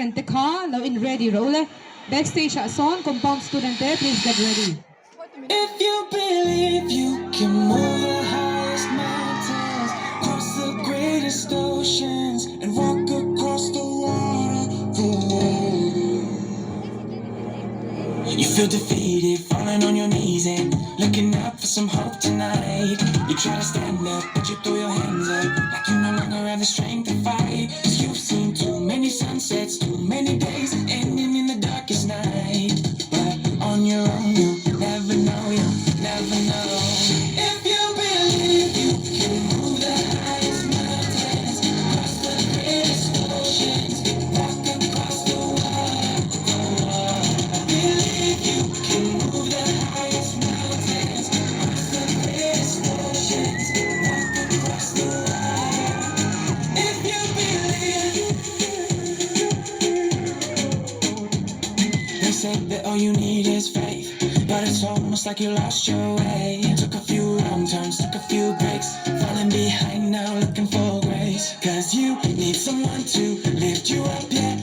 Studente ka, now in ready role. Backstage son, compound student, please get ready. If you believe you can move the highest mountains, cross the greatest oceans, and walk across the water, you feel defeated, falling on your knees and looking up for some hope tonight. You try to stand up, but you throw your hands up, like you no longer have the strength to fight. 'Cause you've seen too many sunsets, too many days ending in the darkest night. But on your own, you'll never know, you'll never know. If you believe you can move the highest mountains, cross the greatest oceans, walk across the water. Believe you can move the highest mountains, cross the greatest oceans, walk across the water. If you believe. They say that all you need is faith, but it's almost like you lost your way. Took a few wrong turns, took a few breaks, falling behind now looking for grace. 'Cause you need someone to lift you up, yeah.